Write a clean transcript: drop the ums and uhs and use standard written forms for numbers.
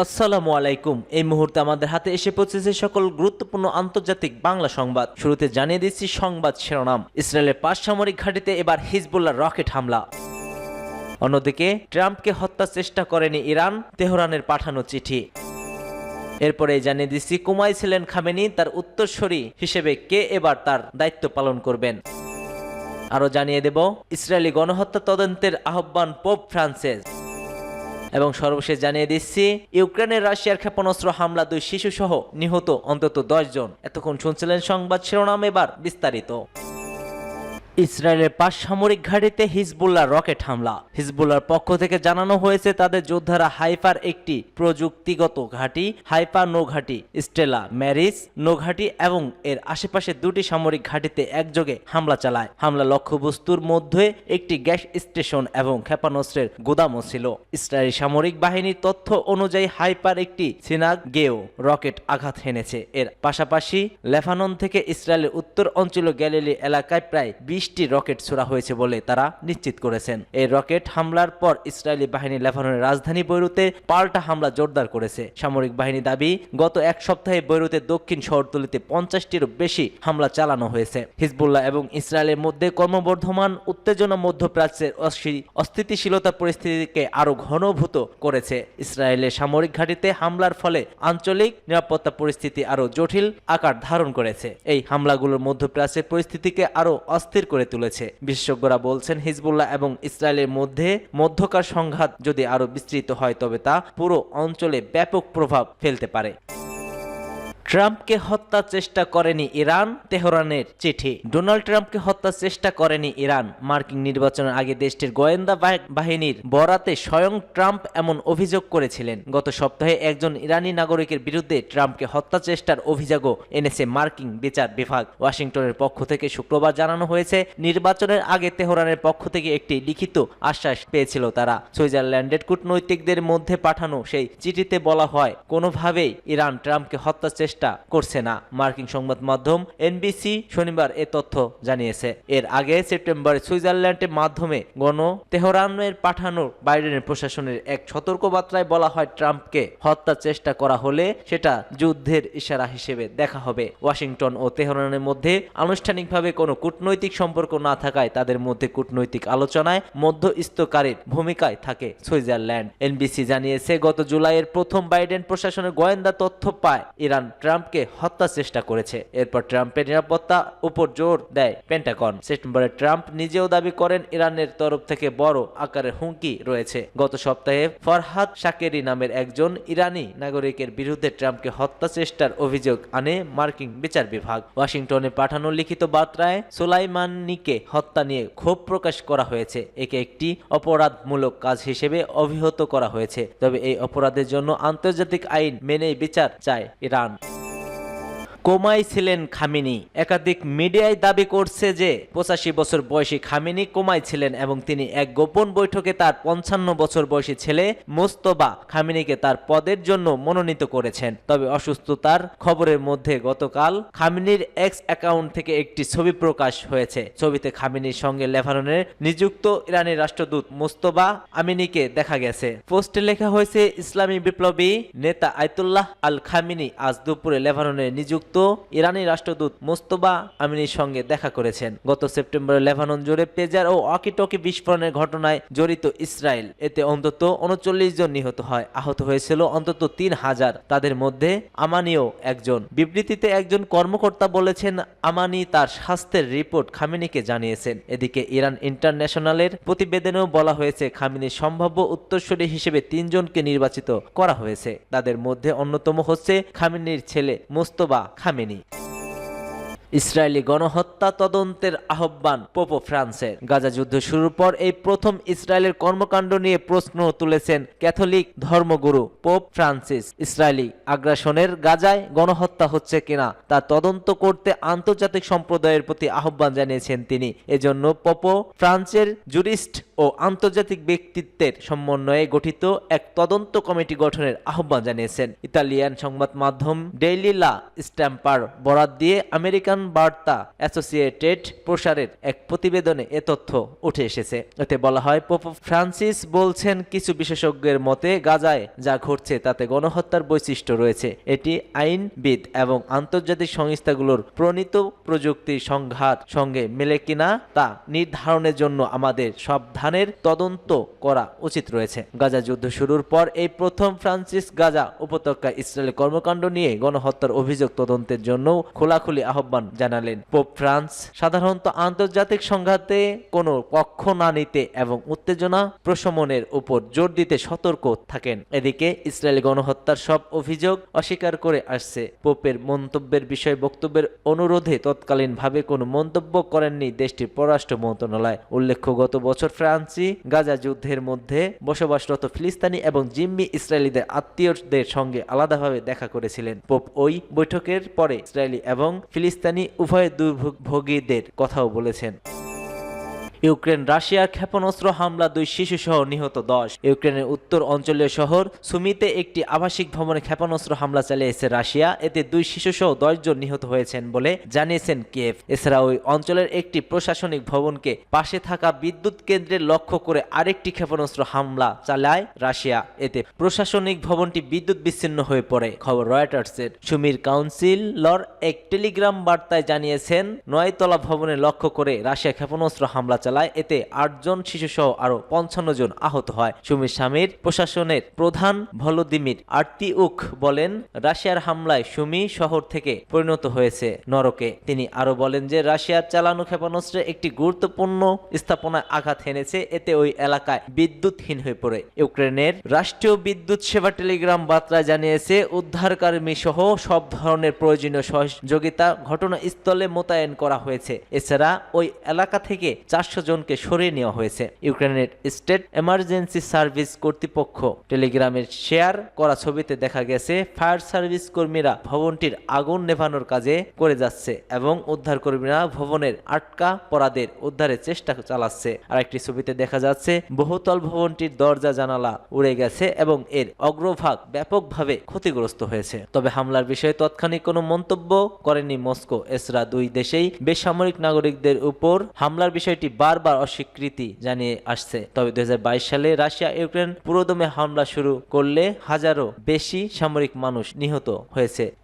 আসসালামু আলাইকুম। এই মুহূর্তে আমাদের হাতে এসে পৌঁছেছে সকল গুরুত্বপূর্ণ আন্তর্জাতিক বাংলা সংবাদ। শুরুতে জানিয়ে দিচ্ছি সংবাদ শিরোনাম। ইসরায়েলের 5 সামরিক ঘাঁটিতে এবার হিজবুল্লাহর রকেট হামলা। অন্যদিকে ট্রাম্পকে হত্যার চেষ্টা করেনি ইরান, তেহরানের পাঠানো চিঠি। এরপরে জানিয়ে দিচ্ছি কুমায় ছিলেন খামেনি, তার উত্তরসূরি হিসেবে কে এবার তার দায়িত্ব পালন করবেন। আরো জানিয়ে দেব ইসরায়েলি গণহত্যা তদন্তের আহ্বান পোপ ফ্রান্সিস। এবং সর্বশেষ জানিয়ে দিচ্ছি ইউক্রেনের রাশিয়ার ক্ষেপণাস্ত্র হামলা 2 শিশু সহ নিহত অন্তত 10 জন। এতক্ষণ শুনছিলেন সংবাদ শিরোনাম, এবার বিস্তারিত। ইসরায়েলের 5 সামরিক ঘাঁটিতে হিজবুল্লাহর রকেট হামলা। হিজবুল্লাহর পক্ষ থেকে জানানো হয়েছে তাদের যোদ্ধারা হাইফার একটি প্রযুক্তিগত ঘাঁটি, হাইফা নৌঘাঁটি, স্টেলা ম্যারিস নৌঘাঁটি এবং এর আশেপাশে 2টি সামরিক ঘাঁটিতে একযোগে হামলা চালায়। হামলা লক্ষ্যবস্তুর মধ্যে একটি গ্যাস স্টেশন এবং ক্ষেপণাস্ত্রের গোদামও ছিল। ইসরায়েলি সামরিক বাহিনীর তথ্য অনুযায়ী হাইফার একটি সিনাগেও রকেট আঘাত হেনেছে। এর পাশাপাশি লেবানন থেকে ইসরায়েলের উত্তর অঞ্চল গ্যালিলি এলাকায় প্রায় 20টি রকেট ছোড়া হয়েছে বলে তারা নিশ্চিত করেছেন। এই রকেট হামলার পর ইসরায়েলি বাহিনী লেবাননের রাজধানী বৈরুতে পাল্টা হামলা জোরদার করেছে। সামরিক বাহিনী দাবি গত এক সপ্তাহে বৈরুতের দক্ষিণ শহরতলিতে 50টিরও বেশি হামলা চালানো হয়েছে। হিজবুল্লাহ এবং ইসরায়েলের মধ্যে ক্রমবর্ধমান উত্তেজনা মধ্যপ্রাচ্যের অস্থিতিশীলতা পরিস্থিতিকে আরো ঘনীভূত করেছে। ইসরায়েলের সামরিক ঘাঁটিতে হামলার ফলে আঞ্চলিক নিরাপত্তা পরিস্থিতি আরো জটিল আকার ধারণ করেছে। এই হামলাগুলোর মধ্যপ্রাচ্যের পরিস্থিতিকে আরো অস্থির করে তুলেছে। বিশেষজ্ঞরা বলছেন হিজবুল্লাহ এবং ইসরায়েলের মধ্যকার সংঘাত যদি আরো বিস্তৃত হয় তবে তা পুরো অঞ্চলে ব্যাপক প্রভাব ফেলতে পারে। ট্রাম্পকে হত্যার চেষ্টা করেনি ইরান, তেহরানের চিঠি। ডোনাল্ড ট্রাম্পকে হত্যার চেষ্টা করেনি ইরান। মার্কিন নির্বাচনের আগে দেশটির গোয়েন্দা বাহিনীর বরাতে স্বয়ং ট্রাম্প এমন অভিযোগ করেছিলেন। গত সপ্তাহে একজন ইরানি নাগরিকের বিরুদ্ধে ট্রাম্পকে হত্যা চেষ্টার অভিযোগও এনেছে মার্কিন বিচার বিভাগ। ওয়াশিংটনের পক্ষ থেকে শুক্রবার জানানো হয়েছে নির্বাচনের আগে তেহরানের পক্ষ থেকে একটি লিখিত আশ্বাস পেয়েছিল তারা। সুইজারল্যান্ডের কূটনৈতিকদের মধ্যে পাঠানো সেই চিঠিতে বলা হয় কোনোভাবেই ইরান ট্রাম্পকে হত্যার চেষ্টা করছে না। মার্কিন সংবাদ মাধ্যম এনবিসি শনিবার এ তথ্য জানিয়েছে। এর আগে সেপ্টেম্বরে সুইজারল্যান্ডের মাধ্যমে তেহরানের পাঠানো বাইডেনের প্রশাসনের এক সতর্কবার্তায় বলা হয় ট্রাম্পকে হত্যার চেষ্টা করা হলে সেটা যুদ্ধের ইশারা হিসেবে দেখা হবে। ওয়াশিংটন ও তেহরানের মধ্যে আনুষ্ঠানিকভাবে কোনো কূটনৈতিক সম্পর্ক না থাকায় তাদের মধ্যে কূটনৈতিক আলোচনায় মধ্যস্থকারীর ভূমিকায় থাকে সুইজারল্যান্ড। এনবিসি জানিয়েছে গত জুলাইয়ের প্রথম বাইডেন প্রশাসনের গোয়েন্দা তথ্য পায় ইরান ট্রাম্পকে হত্যা চেষ্টা করেছে। এরপর ট্রাম্পের নিরাপত্তা উপর জোর দেয় পেন্টাগন। সেপ্টেম্বরে ট্রাম্প নিজেও দাবি করেন ইরানের তরফ থেকে বড় আকারের হুমকি রয়েছে। গত সপ্তাহে ফরহাদ শাকেরি নামের একজন ইরানি নাগরিকের বিরুদ্ধে ট্রাম্পকে হত্যা চেষ্টার অভিযোগ আনে মার্কিন বিচার বিভাগ। ওয়াশিংটনে পাঠানো লিখিত বার্তায় সোলাইমানিকে হত্যা নিয়ে ক্ষোভ প্রকাশ করা হয়েছে। একে একটি অপরাধমূলক কাজ হিসেবে অভিহিত করা হয়েছে। তবে এই অপরাধের জন্য আন্তর্জাতিক আইন মেনে বিচার চায় ইরান। কোমায় ছিলেন খামেনি। একাধিক মিডিয়ায় দাবি করছে যে 85 বছর বয়সী খামেনি কোমায় ছিলেন এবং তিনি এক গোপন বৈঠকে তার 55 বছর বয়সী ছেলে মোস্তফা খামেনিকে তার পদের জন্য মনোনীত করেছেন। তবে অসুস্থতার খবরের মধ্যে গতকাল খামেনির এক্স অ্যাকাউন্ট থেকে একটি ছবি প্রকাশ হয়েছে। ছবিতে খামেনির সঙ্গে লেবাননের নিযুক্ত ইরানি রাষ্ট্রদূত মোস্তফা আমিনিকে দেখা গেছে। পোস্টে লেখা হয়েছে ইসলামী বিপ্লবী নেতা আয়াতুল্লাহ আল খামেনি আজ দুপুরে লেবাননের নিযুক্ত ইরানি রাষ্ট্রদূত মোস্তফা আমিনির সঙ্গে দেখা করেছেন। গত সেপ্টেম্বরে লেবানন জুড়ে পেজার ও ওয়াকিটকি বিস্ফোরণের ঘটনায় জড়িত ইসরায়েল। এতে অন্তত 39 জন নিহত হয়। আহত হয়েছিল অন্তত 3000। তাদের মধ্যে আমানিও একজন। বিবৃতিতে একজন কর্মকর্তা বলেছেন আমানি তার স্বাস্থ্যের রিপোর্ট খামেনিকে জানিয়েছেন। এদিকে ইরান ইন্টারন্যাশনালের প্রতিবেদনেও বলা হয়েছে খামেনির সম্ভাব্য উত্তরসূরি হিসেবে 3 জনকে নির্বাচিত করা হয়েছে। তাদের মধ্যে অন্যতম হচ্ছে খামেনির ছেলে মোস্তফা খামেনি। ইসরায়েলি গণহত্যা তদন্তের আহ্বান পোপ ফ্রান্সের। গাজা যুদ্ধ শুরুর পর এই প্রথম ইসরায়েলের কর্মকাণ্ড নিয়ে প্রশ্ন তুলেছেন ক্যাথলিক ধর্মগুরু পোপ ফ্রান্সিস। ইসরায়েলি আগ্রাসনের গাজায় গণহত্যা হচ্ছে কিনা তা তদন্ত করতে আন্তর্জাতিক সম্প্রদায়ের প্রতি আহ্বান জানিয়েছেন তিনি। এজন্য পোপ ফ্রান্সের জুরিস্ট ও আন্তর্জাতিক ব্যক্তিত্বের সমন্বয়ে গঠিত এক তদন্ত কমিটি গঠনের আহ্বান জানিয়েছেন। ইতালিয়ান সংবাদ মাধ্যম ডেইলি লা স্ট্যাম্পার বরাত দিয়ে আমেরিকান বার্তা অ্যাসোসিয়েটেড প্রসারের এক প্রতিবেদনে এ তথ্য উঠে এসেছে। এতে বলা হয়, পোপ ফ্রান্সিস বলছেন, কিছু বিশেষজ্ঞের মতে গাজায় যা ঘটছে তাতে গণহত্যার বৈশিষ্ট্য রয়েছে। এটি আইনবিদ এবং আন্তর্জাতিক সংস্থাগুলোর প্রণীত প্রযুক্তির সংঘাত সঙ্গে মেলে কিনা তা নির্ধারণের জন্য আমাদের সাবধানের তদন্ত করা উচিত রয়েছে। গাজা যুদ্ধ শুরুর পর এই প্রথম ফ্রান্সিস গাজা উপত্যকায় ইসরায়েলের কর্মকাণ্ড নিয়ে গণহত্যার অভিযোগ তদন্তের জন্য খোলাখুলি আহ্বান জানালেন। পোপ ফ্রান্স সাধারণত আন্তর্জাতিক সংঘাতে কোনো পক্ষ না নিতে এবং উত্তেজনা প্রশমনের উপর জোর দিতে সতর্ক থাকেন। এদিকে ইসরায়েল গণহত্যার সব অভিযোগ অস্বীকার করে আসছে। পোপের মন্তব্যের বিষয়ে বক্তব্যের অনুরোধে তৎকালীনভাবে কোনো মন্তব্য করেননি দেশটির পররাষ্ট্র মন্ত্রণালয়। উল্লেখ্য, গত বছর ফ্রান্সি গাজা যুদ্ধের মধ্যে বসবাসরত ফিলিস্তিনি এবং জিম্মি ইসরায়েলিদের আত্মীয়দের সঙ্গে আলাদাভাবে দেখা করেছিলেন। পোপ ওই বৈঠকের পরে ইসরায়েলি এবং ফিলিস্তিনি উভয় দুর্ভোগীদের কথাও বলেছেন। ইউক্রেন রাশিয়ার ক্ষেপণাস্ত্র হামলা 2 শিশুসহ নিহত 10। ইউক্রেনের উত্তর অঞ্চলীয় শহর সুমিতে একটি আবাসিক ভবনে ক্ষেপণাস্ত্র হামলা চালিয়েছে রাশিয়া। এতে 2 শিশুসহ 10 জন নিহত হয়েছেন বলে জানিয়েছেন কিয়েভ। এছাড়া ওই অঞ্চলের একটি প্রশাসনিক ভবনকে পাশে থাকা বিদ্যুৎ কেন্দ্রে লক্ষ্য করে আরেকটি ক্ষেপণাস্ত্র হামলা চালায় রাশিয়া। এতে প্রশাসনিক ভবনটি বিদ্যুৎ বিচ্ছিন্ন হয়ে পড়ে। খবর রয়টার্সের। সুমির কাউন্সিলর এক টেলিগ্রাম বার্তায় জানিয়েছেন, 9 তলা ভবনে লক্ষ্য করে রাশিয়া ক্ষেপণাস্ত্র হামলা চালায়। এতে 8 জন শিশুসহ আরো 55 জন আহত হয়। সুমির স্বামীর প্রশাসনের প্রধান ভলোদিমির আর্তিউক বলেন, রাশিয়ার হামলায় সুমি শহর থেকে পরিণত হয়েছে নরকে। তিনি আরো বলেন যে রাশিয়ার চালানো ক্ষেপণাস্ত্রে একটি গুরুত্বপূর্ণ স্থাপনায় আঘাত হেনেছে। এতে ওই এলাকায় বিদ্যুৎহীন হয়ে পড়ে। ইউক্রেনের রাষ্ট্রীয় বিদ্যুৎ সেবা টেলিগ্রাম বার্তায় জানিয়েছে, উদ্ধারকর্মী সহ সব ধরনের প্রয়োজনীয় সহযোগিতা ঘটনাস্থলে মোতায়েন করা হয়েছে। এছাড়া ওই এলাকা থেকে 400 জনকে সরিয়ে নেওয়া হয়েছে। ইউক্রেনের স্টেট এমার্জেন্সি সার্ভিস কর্তৃপক্ষ টেলিগ্রামের শেয়ার করা ছবিতে দেখা গেছে, ফায়ার সার্ভিস কর্মীরা ভবনটির আগুন নেভানোর কাজে করে যাচ্ছে এবং উদ্ধার কর্মীরা ভবনের আটকা পড়াদের উদ্ধারের চেষ্টা চালাচ্ছে। আরেকটি ছবিতে দেখা যাচ্ছে বহুতল ভবনটির দরজা জানালা উড়ে গেছে এবং এর অগ্রভাগ ব্যাপকভাবে ক্ষতিগ্রস্ত হয়েছে। তবে হামলার বিষয়ে তাৎক্ষণিক কোনো মন্তব্য করেনি মস্কো। এছাড়া 2 দেশেই বেসামরিক নাগরিকদের উপর হামলার বিষয়টি বারবার অস্বীকৃতি জানিয়ে আসছে। তবে 2022 সালে রাশিয়া ইউক্রেন পুরোদমে হামলা শুরু করলে হাজারো বেশি সামরিক মানুষ নিহত হয়েছে।